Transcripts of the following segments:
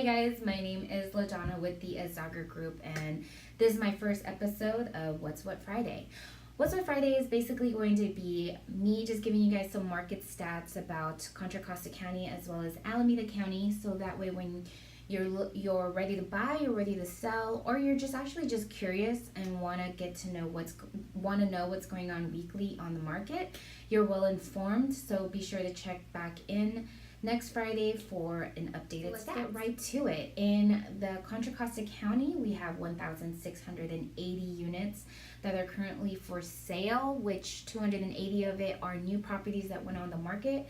Hi guys, my name is LaDonna with the Azaga Group, and this is my first episode of What's What Friday. What's What Friday is basically going to be me just giving you guys some market stats about Contra Costa County as well as Alameda County, so that way when you're ready to buy, you're ready to sell, or you're just actually just curious and want to know what's going on weekly on the market, you're well informed. So be sure to check back in next Friday for an updated Let's get right to it. In the Contra Costa County, we have 1,680 units that are currently for sale, which 280 of it are new properties that went on the market,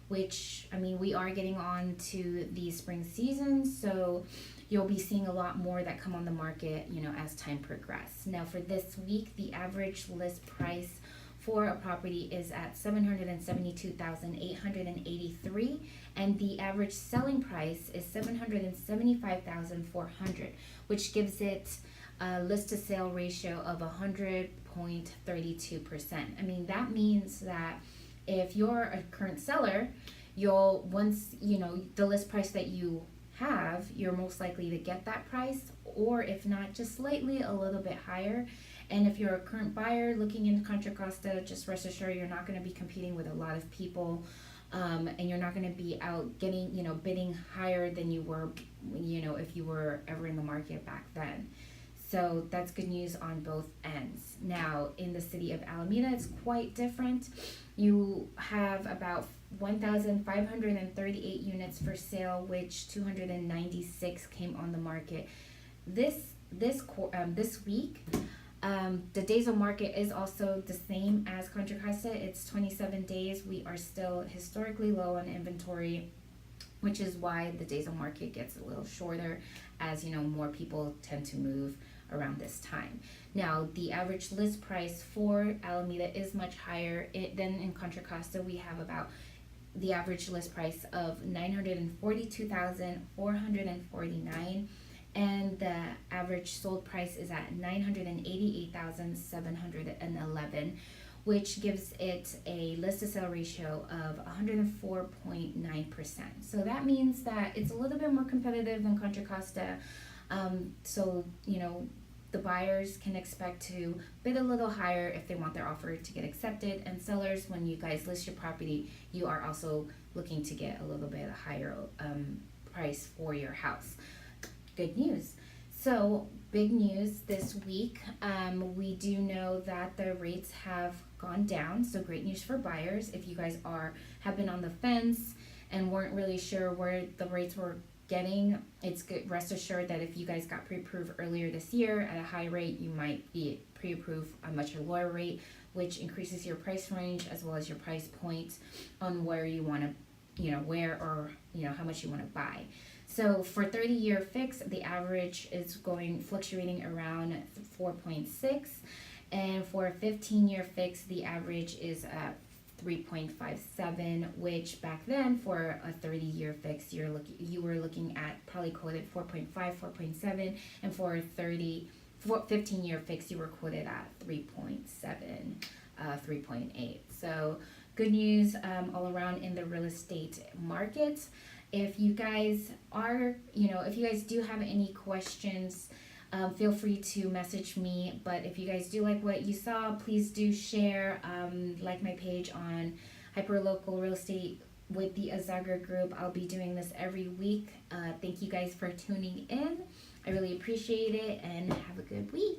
which, I mean, we are getting on to the spring season, so you'll be seeing a lot more that come on the market, as time progresses. Now, for this week, the average list price for a property is at $772,883, and the average selling price is $775,400, which gives it a list to sale ratio of 100.32%. I mean, that means that if you're a current seller, once the list price that you have, you're most likely to get that price, or if not, just slightly a little bit higher. And if you're a current buyer looking into Contra Costa, just rest assured you're not going to be competing with a lot of people, and you're not going to be out getting, bidding higher than you were, if you were ever in the market back then. So that's good news on both ends. Now, in the city of Alameda, it's quite different. You have about 1,538 units for sale, which 296 came on the market this week. The days on market is also the same as Contra Costa. It's 27 days. We are still historically low on inventory, which is why the days on market gets a little shorter, as more people tend to move around this time. Now, the average list price for Alameda is much higher than in Contra Costa. We have about the average list price of $942,449, and the average sold price is at $988,711, which gives it a list to sale ratio of 104.9%. So that means that it's a little bit more competitive than Contra Costa. So the buyers can expect to bid a little higher if they want their offer to get accepted, and sellers, when you guys list your property, you are also looking to get a little bit higher price for your house. Good news. So big news this week. We do know that the rates have gone down, so great news for buyers. If you guys have been on the fence and weren't really sure where the rates were getting, it's good. Rest assured that if you guys got pre-approved earlier this year at a high rate, you might be pre-approved a much lower rate, which increases your price range as well as your price point on where you want to, where or how much you want to buy. So for 30-year fix, the average is fluctuating around 4.6, and for a 15-year fix, the average is at 3.57, which back then for a 30-year fix, you were looking at probably quoted 4.5, 4.7, and for a 15-year fix, you were quoted at 3.7, 3.8. So good news all around in the real estate market. If you guys do have any questions, feel free to message me. But if you guys do like what you saw, please do share, like my page on Hyperlocal Real Estate with the Azaga Group. I'll be doing this every week. Thank you guys for tuning in. I really appreciate it, and have a good week.